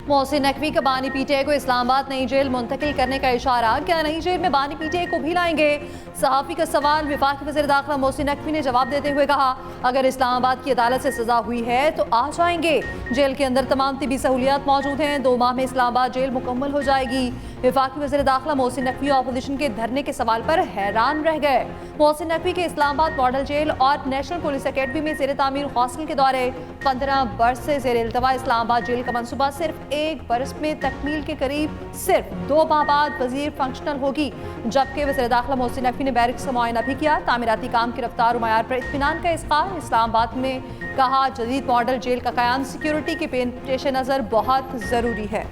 मोहसिन नकवी का बानी पीटीआई को इस्लामाबाद नई जेल मुंतकिल करने का इशारा, क्या नई जेल में बानी पीटीआई को भी लाएंगे? सहाफ़ी का सवाल। वफाकी वज़ीर दाखिला मोहसिन नकवी ने जवाब देते हुए कहा, अगर इस्लामाबाद की अदालत से सजा हुई है तो आ जाएंगे। जेल के अंदर तमाम तिबी सहूलियात मौजूद हैं। 2 माह में इस्लामाबाद जेल मुकम्मल हो जाएगी। वफाकी वज़ीर दाखिला मोहसिन नकवी अपोजिशन के धरने के सवाल पर हैरान रह गए। मोहसिन नकवी के इस्लामाबाद मॉडल जेल और नेशनल पुलिस अकेडमी में ज़ेर तामीर हॉस्टल के दौरे। 15 बरस से ज़ेर इल्तवा इस्लामाबाद जेल का मनसूबा सिर्फ 1 बरस में तकमील के करीब सिर्फ 2 माह बाद वजीर फंक्शनल होगी। जबकि वज़ीर दाखिला मोहसिन नकवी ने बैरिक्स का मुआयना भी किया। तामीराती काम की रफ्तार और मयार पर इत्मीनान का इज़हार। इस्लामाबाद में कहा, जदीद मॉडल जेल का क़याम सिक्योरिटी के पेश नज़र बहुत ज़रूरी है।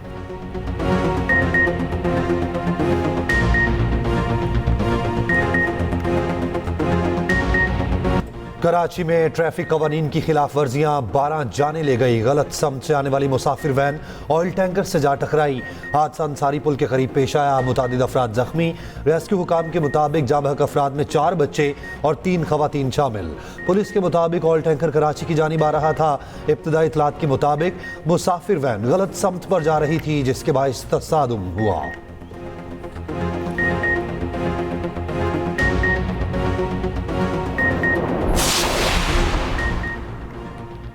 कराची में ट्रैफिक कवानीन की खिलाफ वर्जियाँ 12 जाने ले गई। गलत समत से आने वाली मुसाफिर वैन ऑयल टैंकर से जा टकराई। हादसा अंसारी पुल के करीब पेश आया। मुतादिद अफराद जख्मी। रेस्क्यू हुकाम के मुताबिक जाबहक अफराद में 4 बच्चे और 3 खवातीन शामिल। पुलिस के मुताबिक ऑयल टैंकर कराची की जानिब आ रहा था। इब्तदाई इतलात के मुताबिक मुसाफिर वैन गलत समत पर जा रही थी, जिसके बाइस तसादुम हुआ।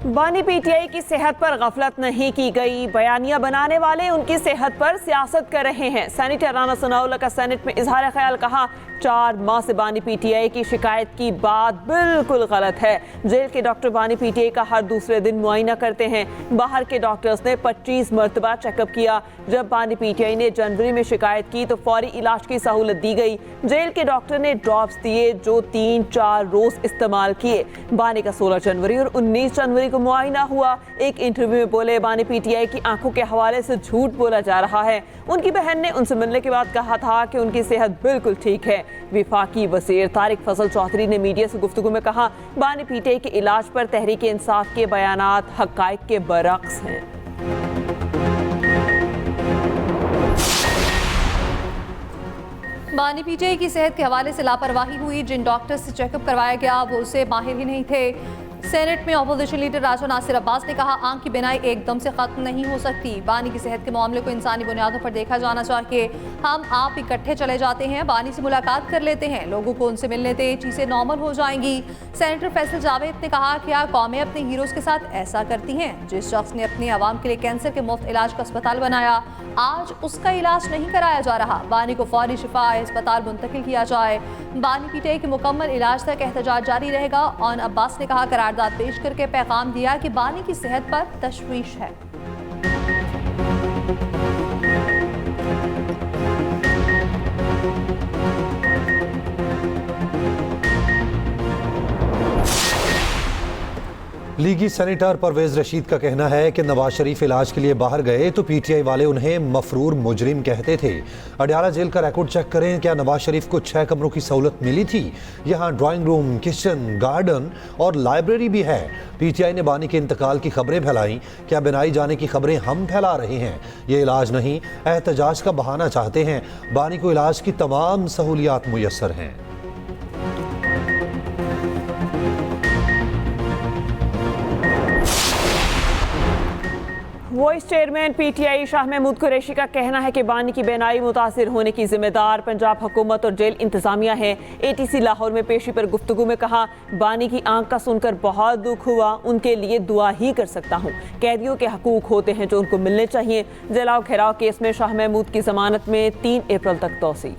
बानी पीटीआई की सेहत पर गफलत नहीं की गई। बयानिया बनाने वाले उनकी सेहत पर सियासत कर रहे हैं। सेनेटर राना सनाउल्लाह का सेनेट में इजहार ख्याल। कहा, 4 माह से बानी पीटीआई की शिकायत की बात बिल्कुल गलत है। जेल के डॉक्टर बानी पीटीआई का हर दूसरे दिन मुआयना करते हैं। बाहर के डॉक्टर्स ने 25 मरतबा चेकअप किया। जब बानी पीटीआई ने जनवरी में शिकायत की तो फौरी इलाज की सहूलत दी गई। जेल के डॉक्टर ने ड्रॉप्स दिए जो 3-4 रोज इस्तेमाल किए। बानी का 16 जनवरी और 19 जनवरी को मुआयना हुआ। एक इंटरव्यू में बोले, बानी पीटीआई की आंखों के हवाले से झूठ बोला जा रहा है। उनकी बहन ने उनसे मिलने के बाद कहा था कि उनकी सेहत बिल्कुल ठीक है। विफाकी वज़ीर तारिक फजल चौधरी ने मीडिया से गुफ्तगू में कहा, बानी पीटीआई के इलाज पर तहरीक इंसाफ के बयानात हक़ाइक़ के बरअक्स हैं। बानी पीटीआई की सेहत के हवाले से लापरवाही हुई। जिन डॉक्टर से चेकअप करवाया गया वो उससे माहिर ही नहीं थे। सेनेट में अपोजिशन लीडर राजा नासिर अब्बास ने कहा, आंख की बिनाई एकदम से खत्म नहीं हो सकती। बानी की सेहत के मामले को इंसानी बुनियादों पर देखा जाना चाहिए। हम आप इकट्ठे चले जाते हैं, बानी से मुलाकात कर लेते हैं, लोगों को उनसे मिलने दें, चीज़ें नॉर्मल हो जाएंगी। सेनेटर फैसल जावेद ने कहा, क्या कौमें अपने हीरोज़ के साथ ऐसा करती हैं? जिस शख्स ने अपने आवाम के लिए कैंसर के मुफ्त इलाज का अस्पताल बनाया, आज उसका इलाज नहीं कराया जा रहा। बानी को फौरी शिफा अस्पताल मुंतकिल किया जाए। बानी पीटीआई के मुकम्मल इलाज तक एहतजाज जारी रहेगा। और अब्बास ने कहा, करारदाद पेश करके पैगाम दिया कि बानी की सेहत पर तशवीश है। लीगी सेनेटर परवेज रशीद का कहना है कि नवाज शरीफ इलाज के लिए बाहर गए तो पीटीआई वाले उन्हें मफरूर मुजरिम कहते थे। अडयाला जेल का रिकॉर्ड चेक करें, क्या नवाज शरीफ को 6 कमरों की सहूलत मिली थी? यहाँ ड्राइंग रूम, किचन, गार्डन और लाइब्रेरी भी है। पीटीआई ने बानी के इंतकाल की खबरें फैलाई। क्या बिनाई जाने की खबरें हम फैला रहे हैं? ये इलाज नहीं, एहतजाज का बहाना चाहते हैं। बानी को इलाज की तमाम सहूलियात मुयस्सर हैं। Vice chairman PTI Shah Mahmood Qureshi का कहना है कि बानी की बेनाई मुतासिर होने की जिम्मेदार पंजाब हुकूमत और जेल इंतजामिया है। एटीसी लाहौर में पेशी पर गुफ्तगू में कहा, बानी की आंख का सुनकर बहुत दुख हुआ, उनके लिए दुआ ही कर सकता हूँ। कैदियों के हकूक होते हैं जो उनको मिलने चाहिए। जलाओ घेराव केस में शाह महमूद की जमानत में 3 अप्रैल तक तोसी।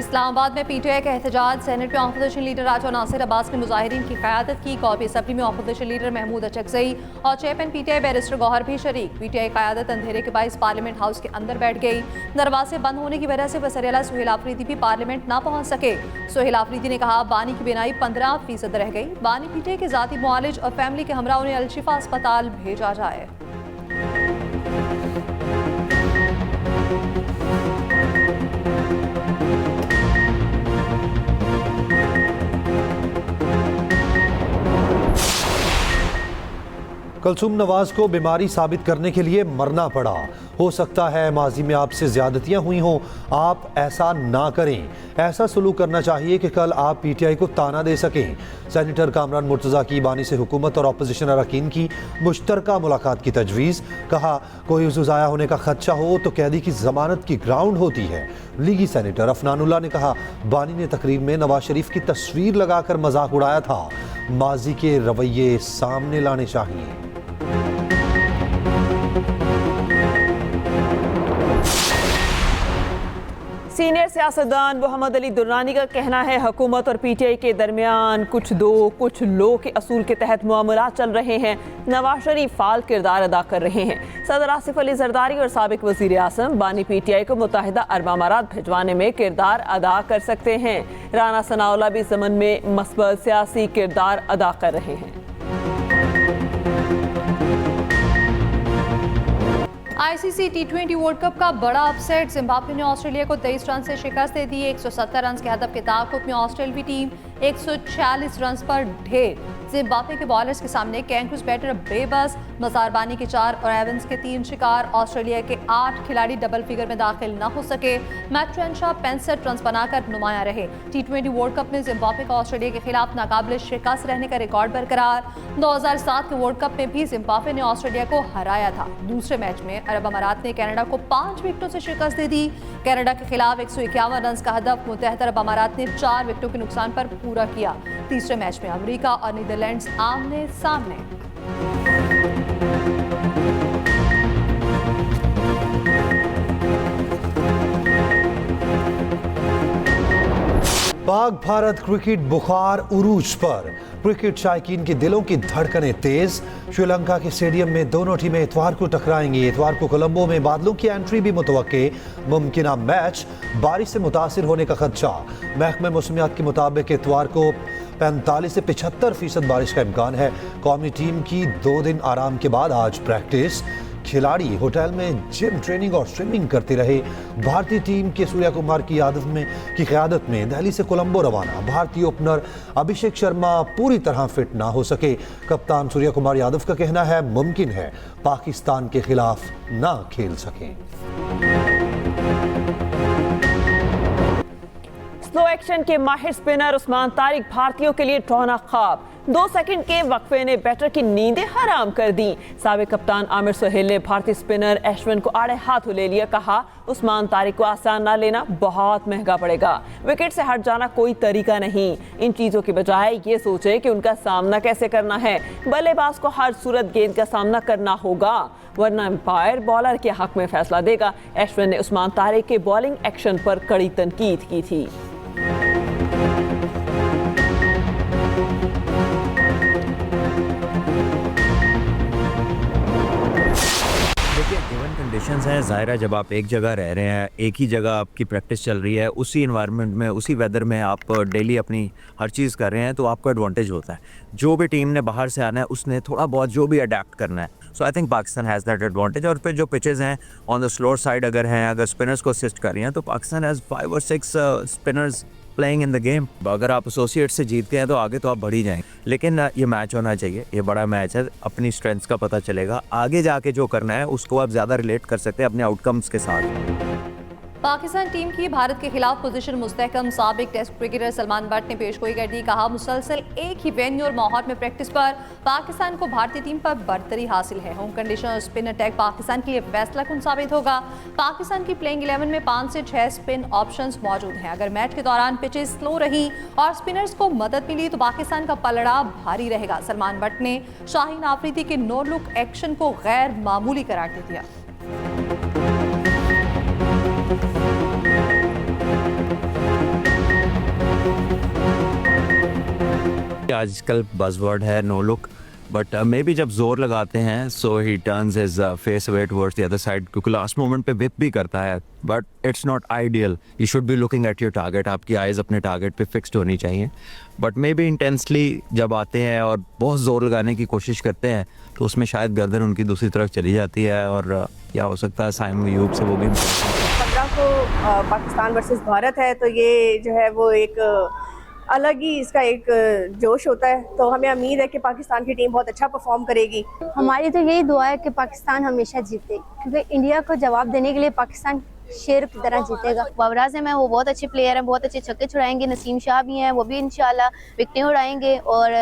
इस्लामाबाद में पीटीआई का एहतजाज। सेनेट में अपोजिशन लीडर राजा नासिर अब्बास ने मुजाहिरीन की क़यादत की। कौमी असम्बली में अपोजिशन लीडर महमूद अचकज़ई और चेयरमैन पीटीआई बैरिस्टर गौहर भी शरीक। पीटीआई क़यादत अंधेरे के बाइस पार्लियामेंट हाउस के अंदर बैठ गई। दरवाजे बंद होने की वजह से वज़ीर-ए-आला सुहेल आफरीदी भी पार्लियामेंट ना पहुँच सके। सुहेल आफरीदी ने कहा, बानी की बिनाई 15% रह गई। बानी पीटीआई के ज़ाती मुआलिज और फैमिली के हमरा उन्हें अलशिफा अस्पताल भेजा जाए। कुलसूम नवाज को बीमारी साबित करने के लिए मरना पड़ा। हो सकता है माजी में आपसे ज्यादतियां हुई हों, आप ऐसा ना करें। ऐसा सलूक करना चाहिए कि कल आप पीटीआई को ताना दे सकें। सेनेटर कामरान मुर्तज़ा की बानी से हुकूमत और अपोजिशन अरकान की मुश्तरका मुलाकात की तजवीज़। कहा कोई उज़्व ज़ाया होने का खदशा हो तो कैदी की जमानत की ग्राउंड होती है। लीगी सेनेटर अफनानुल्लाह ने कहा बानी ने तकरीर में नवाज शरीफ की तस्वीर लगाकर मजाक उड़ाया था। माजी के रवैये सामने लाने चाहिए। सीनियर सियासतदान मोहम्मद अली दुर्रानी का कहना है हुकूमत और पीटीआई के दरमियान कुछ दो कुछ लो के असूल के तहत मामलात चल रहे हैं। नवाज शरीफ फाल किरदार अदा कर रहे हैं। सदर आसिफ अली जरदारी और साबिक वजीर आजम बानी पीटीआई को मुत्तहिदा अरब अमारात भिजवाने में किरदार अदा कर सकते हैं। राना सनाउल्लाह भी इस ज़मन में मस्बत सियासी किरदार अदा कर रहे हैं। आईसीसी टी20 वर्ल्ड कप का बड़ा अपसेट। जिम्बाब्वे ने ऑस्ट्रेलिया को 23 रन से शिकस्त दे दी। 170 रन के हदफ के ताक़ुब में ऑस्ट्रेलियाई टीम 146 रन पर ढेर। जिम्बाब्वे के बॉलर्स के सामने कैंक्रूज बैटर बेबस, मजारबानी के 4 और एवंस के 3 शिकार। ऑस्ट्रेलिया के 8 खिलाड़ी डबल फिगर में दाखिल न हो सके। मैट रेनशॉ 65 रन बनाकर नुमाया रहे। टी20 वर्ल्ड कप में जिम्बाब्वे का ऑस्ट्रेलिया के खिलाफ नाकाबिल शिकस्त रहने का रिकॉर्ड बरकरार। 2007 के वर्ल्ड कप में भी जिम्बाब्वे ने ऑस्ट्रेलिया को हराया था। दूसरे मैच में अरब अमारात ने कनाडा को 5 विकेटों से शिकस्त दे दी। कनाडा के खिलाफ 151 रन का हदफ मुत्तहिदा अरब अमारात ने 4 विकेटों के नुकसान पर पूरा किया। तीसरे मैच में अमेरिका और नीदरलैंड्स आमने सामने। पाक भारत क्रिकेट बुखार उरूज पर। क्रिकेट शायकीन के दिलों की धड़कनें तेज। श्रीलंका के स्टेडियम में दोनों टीमें इतवार को टकराएंगी। इतवार को कोलंबो में बादलों की एंट्री भी मुतवक्के। मुमकिना मैच बारिश से मुतासिर होने का खदशा। महकमे मौसमियात के मुताबिक इतवार को 45 से 75% बारिश का इम्कान है। कौमी टीम की 2 दिन आराम के बाद आज प्रैक्टिस। खिलाड़ी होटल में जिम ट्रेनिंग और स्विमिंग करते रहे। भारतीय टीम के सूर्या कुमार की क़यादत में दिल्ली से कोलंबो रवाना। भारतीय ओपनर अभिषेक शर्मा पूरी तरह फिट ना हो सके। कप्तान सूर्या कुमार यादव का कहना है मुमकिन है पाकिस्तान के खिलाफ ना खेल सकें। स्लो एक्शन के माहिर स्पिनर उस्मान तारिक भारतीयों के लिए टौना ख्वाब। 2 सेकंड के वक्फे ने बैटर की नींदें हराम कर दी। साबिक कप्तान आमिर सुहेल ने भारतीय स्पिनर अश्विन को आड़े हाथों ले लिया। कहा उस्मान तारिक को आसान ना लेना, बहुत महंगा पड़ेगा। विकेट से हट जाना कोई तरीका नहीं। इन चीजों के बजाय ये सोचे कि उनका सामना कैसे करना है। बल्लेबाज को हर सूरत गेंद का सामना करना होगा, वरना अंपायर बॉलर के हक में फैसला देगा। अश्विन ने उस्मान तारिक के बॉलिंग एक्शन पर कड़ी तनकीद की थी। गिवन कंडीशंस हैं, ज़ाहिर है जब आप एक जगह रह रहे हैं, एक ही जगह आपकी प्रैक्टिस चल रही है, उसी इन्वायरमेंट में, उसी वेदर में आप डेली अपनी हर चीज़ कर रहे हैं, तो आपको एडवांटेज होता है। जो भी टीम ने बाहर से आना है उसने थोड़ा बहुत जो भी अडेप्ट करना है। So I think Pakistan has that advantage. और फिर जो पिचेज़ हैं ऑन द स्लोअर साइड अगर स्पिनर्स को असिस्ट कर रही हैं तो पाकिस्तान हैज़ 5 और 6 spinners playing in the game. अगर आप एसोसिएट से जीतते हैं तो आगे तो आप बढ़ ही जाएंगे, लेकिन ये मैच होना चाहिए। ये बड़ा मैच है, अपनी स्ट्रेंथ्स का पता चलेगा। आगे जाके जो करना है उसको आप ज़्यादा रिलेट कर सकते हैं अपने आउटकम्स के साथ। पाकिस्तान टीम की भारत के खिलाफ पोजीशन मुस्तहकम। साबिक टेस्ट क्रिकेटर सलमान बट ने पेशगोई कर दी। कहा मुसलसल एक ही वेन्यू और माहौल में प्रैक्टिस पर पाकिस्तान को भारतीय टीम पर बरतरी हासिल है। होम कंडीशन और स्पिन अटैक पाकिस्तान के लिए फैसला कुन साबित होगा। पाकिस्तान की प्लेइंग 11 में 5 से 6 स्पिन ऑप्शंस मौजूद हैं। अगर मैच के दौरान पिचेस स्लो रही और स्पिनर्स को मदद मिली तो पाकिस्तान का पलड़ा भारी रहेगा। सलमान बट ने शाहीन आफरीदी के नो लुक एक्शन को गैर मामूली करार दे दिया। आजकल बज़वर्ड है no look, but may be जब जोर लगाते हैं so he turns his face away towards the other side, क्योंकि लास्ट मोमेंट पे विप भी करता है। But it's not ideal. You should be looking at your target. आपकी आइज़ अपने टारगेट पे फिक्स्ड होनी चाहिए। बट मे बी इंटेंसली जब आते हैं और बहुत ज़ोर लगाने की कोशिश करते हैं तो उसमें शायद गर्दन उनकी दूसरी तरफ चली जाती है, और या हो सकता है साइम अयूब से वो भी 15 को पाकिस्तान वर्सेस भारत है, तो ये जो है वो एक अलग ही इसका एक जोश होता है। तो हमें उम्मीद है कि पाकिस्तान की टीम बहुत अच्छा परफॉर्म करेगी। हमारी तो यही दुआ है कि पाकिस्तान हमेशा जीते, क्योंकि इंडिया को जवाब देने के लिए पाकिस्तान शेर की तरह जीतेगा। बाबर आज़म है, वो बहुत अच्छे प्लेयर हैं, बहुत अच्छे छक्के छुड़ाएंगे। नसीम शाह भी हैं, वो भी इंशाल्लाह विकेटें उड़ाएंगे और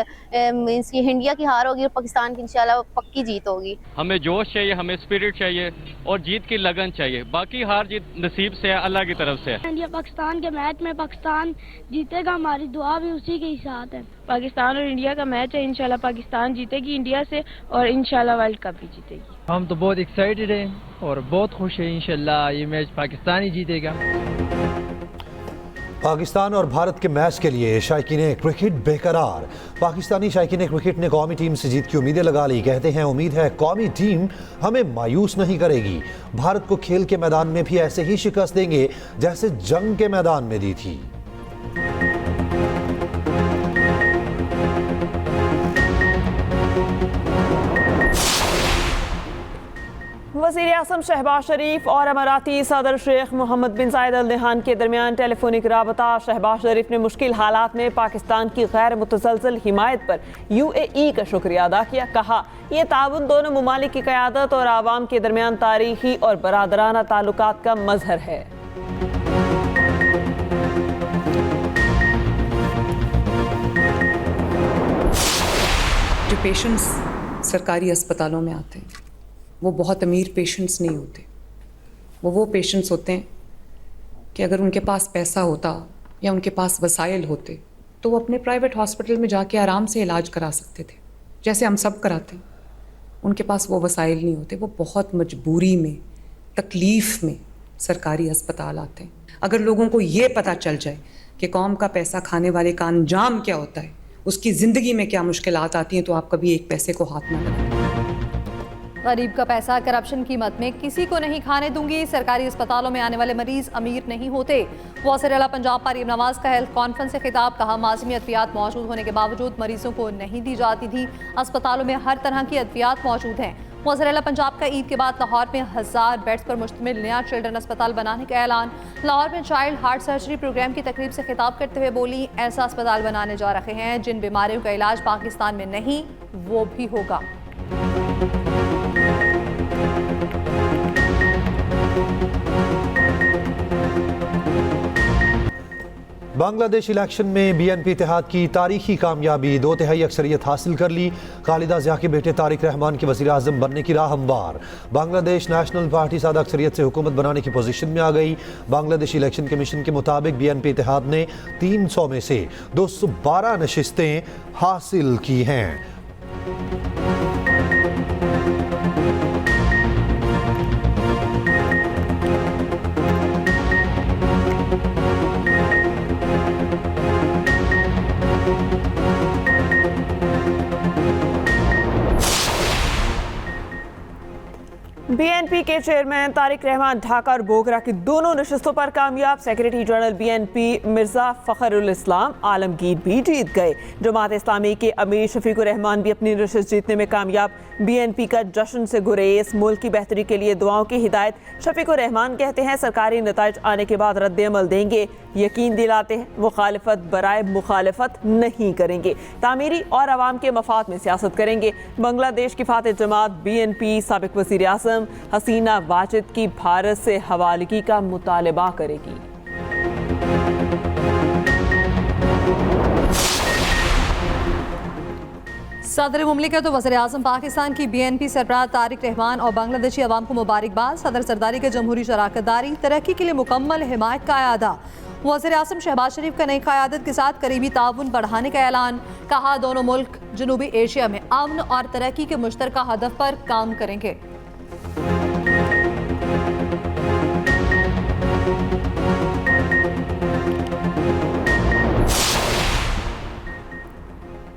इसकी इंडिया की हार होगी और पाकिस्तान की इंशाल्लाह पक्की जीत होगी। हमें जोश चाहिए, हमें स्पिरिट चाहिए और जीत की लगन चाहिए। बाकी हार जीत नसीब से है, अल्लाह की तरफ से है। इंडिया पाकिस्तान के मैच में पाकिस्तान जीतेगा, हमारी दुआ भी उसी के ही साथ है। पाकिस्तान और इंडिया का मैच है, इंशाल्लाह पाकिस्तान जीतेगी इंडिया से और इंशाल्लाह वर्ल्ड कप भी जीतेगी। हम तो बहुत एक्साइटेड हैं और बहुत खुश हैं, इंशाल्लाह ये मैच पाकिस्तान ही जीतेगा। पाकिस्तान और भारत के मैच के लिए शायकीन क्रिकेट बेकरार। पाकिस्तानी शायकीन क्रिकेट ने कौमी टीम से जीत की उम्मीदें लगा ली। कहते हैं उम्मीद है कौमी टीम हमें मायूस नहीं करेगी। भारत को खेल के मैदान में भी ऐसे ही शिकस्त देंगे जैसे जंग के मैदान में दी थी। वज़ीर आज़म शहबाज शरीफ और अमाराती सदर शेख मोहम्मद बिन जायद अल नहयान के दरमियान टेलीफोनिक राबता। शहबाज शरीफ ने मुश्किल हालात में पाकिस्तान की गैर मुतसलसल हिमायत पर UAE का शुक्रिया अदा किया। कहा यह ताउन दोनों ममालिक की क़यादत और आवाम के दरमियान तारीखी और बरादराना ताल्लुकात का मजहर है। जो पेशेंट्स सरकारी अस्पतालों में आते हैं वो बहुत अमीर पेशेंट्स नहीं होते। वो पेशेंट्स होते हैं कि अगर उनके पास पैसा होता या उनके पास वसाइल होते तो वो अपने प्राइवेट हॉस्पिटल में जाके आराम से इलाज करा सकते थे, जैसे हम सब कराते हैं। उनके पास वो वसाइल नहीं होते, वो बहुत मजबूरी में, तकलीफ़ में सरकारी अस्पताल आते हैं। अगर लोगों को ये पता चल जाए कि कौम का पैसा खाने वाले का अंजाम क्या होता है, उसकी ज़िंदगी में क्या मुश्किलात आती हैं, तो आप कभी एक पैसे को हाथ ना लगाएं। गरीब का पैसा करप्शन की मद में किसी को नहीं खाने दूंगी। सरकारी अस्पतालों में आने वाले मरीज अमीर नहीं होते। वज़ीर आला पंजाब मरीम नवाज का हेल्थ कॉन्फ्रेंस से खिताब। कहा माजी में अद्वियात मौजूद होने के बावजूद मरीजों को नहीं दी जाती थी। अस्पतालों में हर तरह की अद्वियात मौजूद हैं। वज़ीर आला पंजाब का ईद के बाद लाहौर में 1000 बेड्स पर मुश्तमिल नया चिल्ड्रन अस्पताल बनाने का ऐलान। लाहौर में चाइल्ड हार्ट सर्जरी प्रोग्राम की तकरीब से खिताब करते हुए बोली, ऐसा अस्पताल बनाने जा रहे हैं जिन बीमारियों का इलाज पाकिस्तान में नहीं वो भी होगा। बांग्लादेश इलेक्शन में BNP इत्तेहाद की तारीखी कामयाबी। 2/3 अक्सरियत हासिल कर ली। खालिदा जिया के बेटे तारिक रहमान के वज़ीर आज़म बनने की राह हमवार। बांग्लादेश नेशनल पार्टी सादा अक्सरियत से हुकूमत बनाने की पोजीशन में आ गई। बांग्लादेश इलेक्शन कमीशन के मुताबिक BNP इत्तेहाद ने 300 में से 212 नशिस्तें हासिल की हैं। BNP के चेयरमैन तारिक रहमान ढाका और बोगरा की दोनों नशिस्तों पर कामयाब। Secretary general BNP Mirza Fakhrul Islam Alamgir भी जीत गए। जमात इस्लामी के अमीर शफीकुर रहमान भी अपनी नशिस्त जीतने में कामयाब। BNP का जश्न से गुरेज, मुल्क की बेहतरी के लिए दुआओं की हिदायत। शफीकुर रहमान कहते हैं सरकारी नताइज आने के बाद रद्द अमल देंगे। यकीन दिलाते हैं मुखालिफत बराए मुखालिफत नहीं करेंगे, तामीरी और आवाम के मफाद में सियासत करेंगे। बांग्लादेश की फातेह जमात BNP साबिक वज़ीर आज़म हसीना वाजिद की भारत से हवालगी का मुतालबा करेगी। सदर मुमलिकत तो वज़ीर आज़म पाकिस्तान की BNP सरबराह तारिक रहमान और बांग्लादेशी अवाम को मुबारकबाद। सदर सरदारी के जमहूरी शराकतदारी तरक्की के लिए मुकम्मल हिमायत का अदा। वज़ीर आज़म शहबाज शरीफ का नई क़यादत के साथ करीबी ताउन बढ़ाने का ऐलान। कहा दोनों मुल्क जनूबी एशिया में अमन और तरक्की के मुश्तरका हदफ पर काम करेंगे।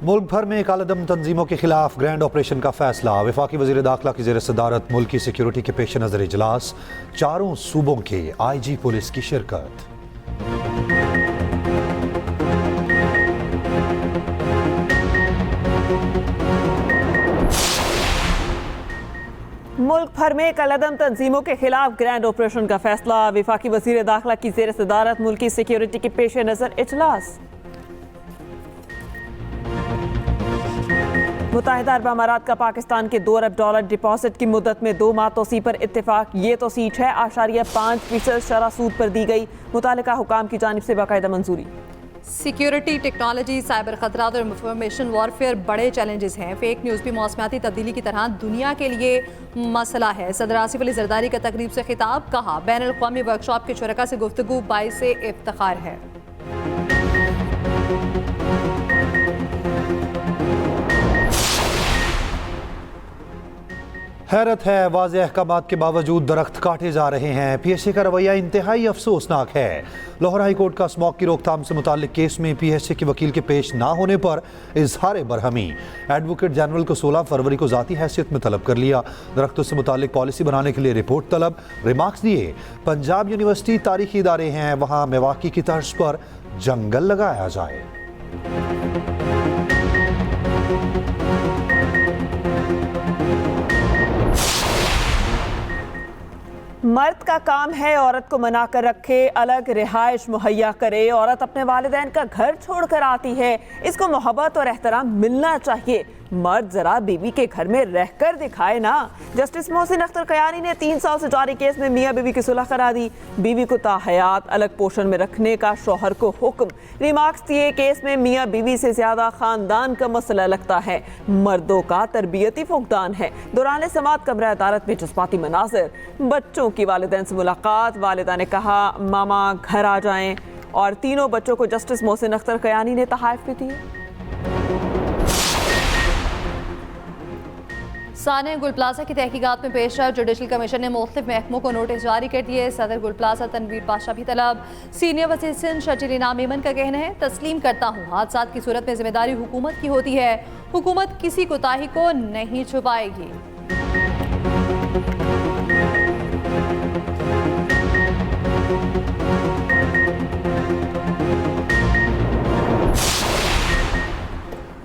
मुल्क भर में कालेदम तंजीमों के खिलाफ ग्रैंड ऑपरेशन का फैसला। वफाकी वज़ीर दाखिला की ज़ेर सदारत मुल्क की सिक्योरिटी के पेश नज़र इजलास। चारों सूबों के IG पुलिस की शिरकत। मुल्क भर में कालेदम तंजीमों के खिलाफ ग्रैंड ऑपरेशन का फैसला। वफाकी वज़ीर दाखिला की ज़ेर सदारत मुल्क की सिक्योरिटी के पेश नज़र इजलास। मुत्तहिदा अरब अमारात का पाकिस्तान के $2 अरब डिपॉजिट की मुद्दत में 2 माह तोसी पर इत्तेफाक। ये तोसी 6.5% शरह सूद पर दी गई। मुतालिका हुकाम की जानिब से बाकायदा मंजूरी। सिक्योरिटी, टेक्नोलॉजी, साइबर खतरात और इंफॉर्मेशन वॉरफेयर बड़े चैलेंजेस हैं। फेक न्यूज़ भी मौसमियाती तब्दीली की तरह दुनिया के लिए मसला है। सदर आसिफ अली जरदारी का तकरीब से खिताब, कहा बैन अल-अक़वामी वर्कशॉप के शुरका से गुफ्तगू बाइस इफ्तिखार है। हैरत है, वाज़े अहकामात के बावजूद दरख्त काटे जा रहे हैं। PHA का रवैया इंतहाई अफसोसनाक है। लाहौर हाई कोर्ट का स्मॉग की रोकथाम से मुताल्लिक केस में PHA के वकील के पेश ना होने पर इजहार बरहमी। एडवोकेट जनरल को 16 फरवरी को ज़ाती हैसियत में तलब कर लिया। दरख्तों से मुताल्लिक पॉलिसी बनाने के लिए रिपोर्ट तलब, रिमार्क्स दिए। पंजाब यूनिवर्सिटी तारीखी इदारे हैं, वहाँ मेवाकी की तर्ज पर जंगल लगाया जाए। मर्द का काम है औरत को मना कर रखे, अलग रिहाइश मुहैया करे। औरत अपने वालिदैन का घर छोड़कर आती है, इसको मोहब्बत और एहतराम मिलना चाहिए। मर्द जरा बीवी के घर में रहकर दिखाए ना। जस्टिस मोहसिन अख्तर कयानी ने 3 साल से जारी केस में मियाँ बीवी की सुलह करा दी। बीवी को ताहयात अलग पोषण में रखने का शौहर को हुक्म। रिमार्क्स दिए, केस में मियाँ बीवी से ज्यादा खानदान का मसला लगता है, मर्दों का तरबियती फुकदान है। दौरान समात कमरा अदालत में जज्बाती मनाजिर, बच्चों की वालिदैन से मुलाकात। वालिदा ने कहा मामा घर आ जाएं, और तीनों बच्चों को जस्टिस मोहसिन अख्तर कयानी ने तहाइफ भी दिए। साने गुल प्लाजा की तहकीकात में पेश रहा जुडिशल कमीशन ने मुख्तलिफ महकमों को नोटिस जारी कर दिए। सदर गुल प्लाजा तनवीर पाशा भी तलब। सीनियर वसीसन शर्जील इनाम मेमन का कहना है, तस्लीम करता हूँ हादसा की सूरत में जिम्मेदारी हुकूमत की होती है, हुकूमत किसी कोताही को नहीं छुपाएगी।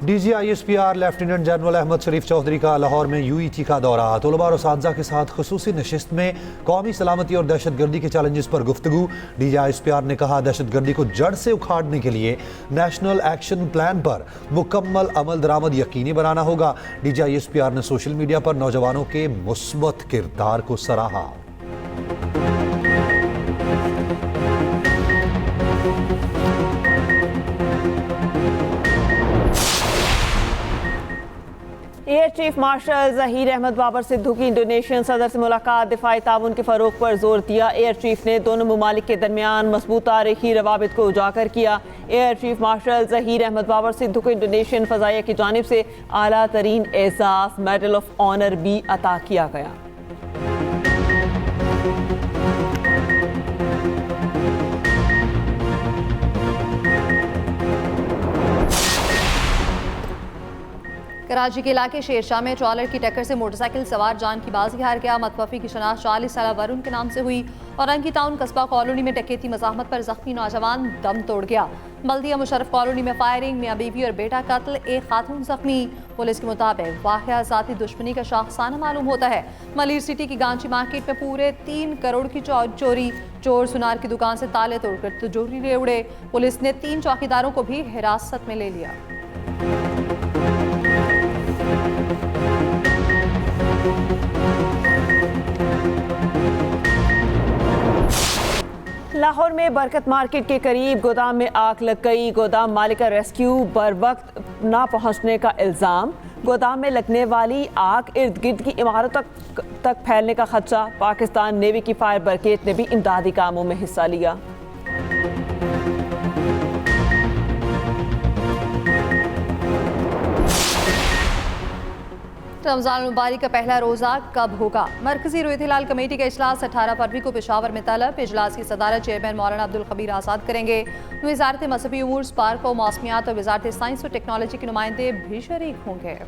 DGISPR लेफ्टिनेंट जनरल अहमद शरीफ चौधरी का लाहौर में UET का दौरा। तलबा और असातिज़ा के साथ खुसूसी नशिस्त में कौमी सलामती और दहशतगर्दी के चैलेंजेस पर गुफ्तगू। DGISPR ने कहा दहशतगर्दी को जड़ से उखाड़ने के लिए नेशनल एक्शन प्लान पर मुकम्मल अमल दरामद यकीनी बनाना होगा। DGISPR ने सोशल मीडिया पर नौजवानों के मुस्बत किरदार को सराहा। Air chief marshal Zaheer Ahmed Babar Sidhu की इंडोनेशियन सदर से मुलाकात, दिफाई ताउन के फ़रोग पर जोर दिया। एयर चीफ ने दोनों ममालिक के दरमियान मजबूत तारीखी रवाबित को उजागर किया। Air chief marshal Zaheer Ahmed Babar Sidhu को इंडोनेशियन फ़ज़ाइया की जानिब से आला तरीन एजाज़ मेडल ऑफ ऑनर भी अता किया गया। कराची के इलाके शेरशाह में ट्रॉलर की टक्कर से मोटरसाइकिल सवार जान की बाजी हार गया। मतवफी की शनाख्त 40 साल वरुण के नाम से हुई और रंगी टाउन कस्बा कॉलोनी में डकैती मज़ाहमत पर जख्मी नौजवान दम तोड़ गया। बल्दिया मुशर्रफ कॉलोनी में फायरिंग, मियाँ बीवी और बेटा कत्ल, एक खातून जख्मी। पुलिस के मुताबिक वाक़या ज़ाती दुश्मनी का शाखसाना मालूम होता है। मलिर सिटी की गांची मार्केट में पूरे 3 करोड़ की चोरी। चोर सुनार की दुकान से ताले तोड़कर तिजोरी ले उड़े। पुलिस ने 3 चौकीदारों को भी हिरासत में ले लिया। लाहौर में बरकत मार्केट के करीब गोदाम में आग लग गई। गोदाम मालिक का रेस्क्यू बर वक्त ना पहुंचने का इल्ज़ाम। गोदाम में लगने वाली आग इर्द गिर्द की इमारतों तक फैलने का खदशा। पाकिस्तान नेवी की फायर ब्रिगेड ने भी इमदादी कामों में हिस्सा लिया। रमज़ान मुबारक का पहला रोज़ा कब होगा? मरकज़ी रोयत हिलाल कमेटी का इजलास 18 फरवरी को पेशावर में तलब। इजलास की सदारत चेयरमैन मौलाना अब्दुल खबीर आज़ाद करेंगे। वज़ारत मज़हबी उमूर, स्पार्क और मौसमियात और वज़ारत साइंस और टेक्नोलॉजी के नुमाइंदे भी शरीक होंगे।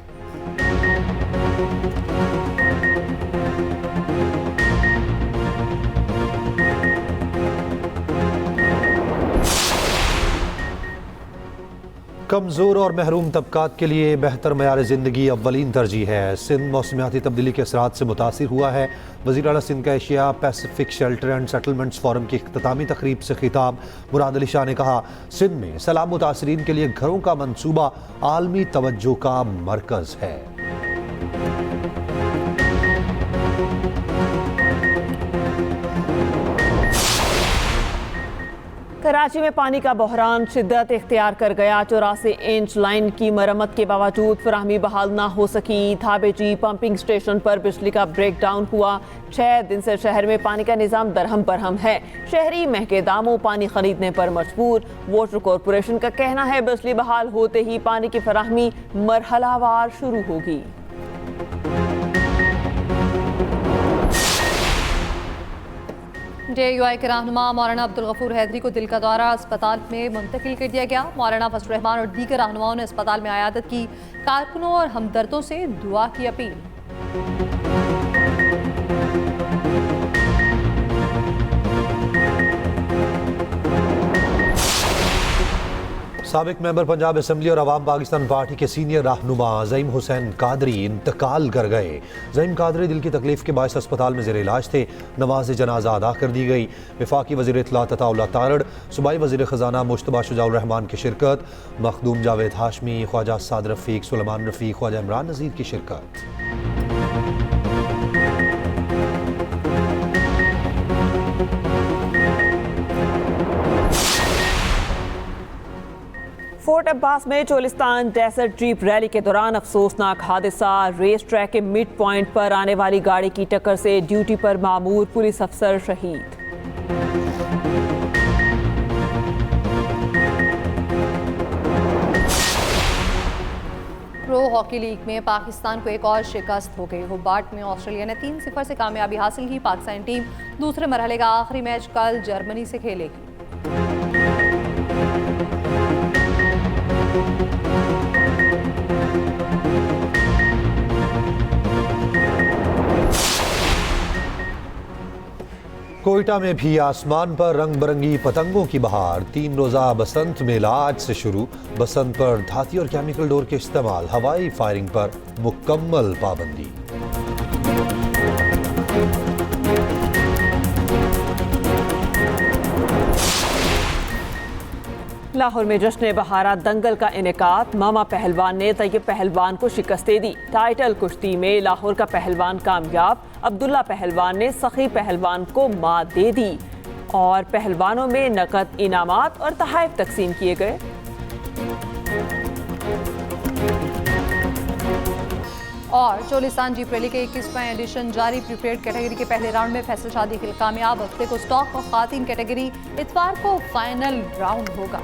कमज़ोर और महरूम तबकात के लिए बेहतर मयार ज़िंदगी अव्वलीन तरजीह है। सिंध मौसमियाती तब्दीली के असरात से मुतासिर हुआ है। वज़ीर आला सिंध का Asia Pacific shelter and settlements forum की इख्तितामी तकरीब से खिताब मुराद अली शाह ने कहा, सिंध में सैलाब मुतासरीन के लिए घरों का मंसूबा आलमी तवज्जो का मरकज़ है। कराची में पानी का बहरान शिद्दत इख्तियार कर गया। 84 इंच लाइन की मरम्मत के बावजूद फराहमी बहाल ना हो सकी। थाबेची पंपिंग स्टेशन पर बिजली का ब्रेक डाउन हुआ। 6 दिन से शहर में पानी का निज़ाम दरहम बरहम है। शहरी महंगे दामों पानी खरीदने पर मजबूर। वाटर कॉरपोरेशन का कहना है बिजली बहाल होते ही पानी की फराहमी मरहलावार शुरू होगी। JUI के रहनुमा मौलाना अब्दुल गफूर हैदरी को दिल का दौरा, अस्पताल में मुंतकिल कर दिया गया। मौलाना फजल रहमान और दीगर रहनुमाओं ने अस्पताल में आयादत की। कारकुनों और हमदर्दों से दुआ की अपील। साबिक मेंबर पंजाब असम्बली और अवाम पाकिस्तान पार्टी के सीनियर रहनुमा ज़ईम हुसैन कादरी इंतकाल कर गए। ज़ईम कादरी दिल की तकलीफ के बायस अस्पताल में ज़ेर इलाज थे। नमाज जनाजा अदा कर दी गई। वफाकी वज़ीर इत्तलात अताउल्लाह तारड़, सूबाई वज़ीर ख़जाना मुश्तबा शुजाउर रहमान की शिरकत। मखदूम जावेद हाशमी, ख्वाजा साद रफ़ीक, सुलेमान रफ़ीक, ख्वाजा इमरान नज़ीर की शिरकत। फोर्ट अब्बास में चोलिस्तान डेजर्ट जीप रैली के दौरान अफसोसनाक हादसा। रेस ट्रैक के मिड पॉइंट पर आने वाली गाड़ी की टक्कर से ड्यूटी पर मामूर पुलिस अफसर शहीद। प्रो हॉकी लीग में पाकिस्तान को एक और शिकस्त हो गई। हुबार्ट में ऑस्ट्रेलिया ने 3-0 से कामयाबी हासिल की। पाकिस्तानी टीम दूसरे मरहले का आखिरी मैच कल जर्मनी से खेलेगी। कोयटा में भी आसमान पर रंग बिरंगी पतंगों की बहार। 3 रोजा बसंत मेला आज से शुरू। बसंत पर धाती और केमिकल डोर के इस्तेमाल, हवाई फायरिंग पर मुकम्मल पाबंदी। लाहौर में जश्न बहारा दंगल का इनेकाद। मामा पहलवान ने तैयब पहलवान को शिकस्त दे दी। टाइटल कुश्ती में लाहौर का पहलवान कामयाब। अब्दुल्ला पहलवान ने सखी पहलवान को मात दे दी और पहलवानों में नकद इनामात और तोहफे तकसीम किए गए। और चोलिस्तान जीप रैली के 21वां एडिशन जारी। प्रीपेड कैटेगरी के पहले राउंड में फैसल शादी खिल कामयाब। हफ्ते को स्टॉक और खातिन कैटेगरी, इतवार को फाइनल राउंड होगा।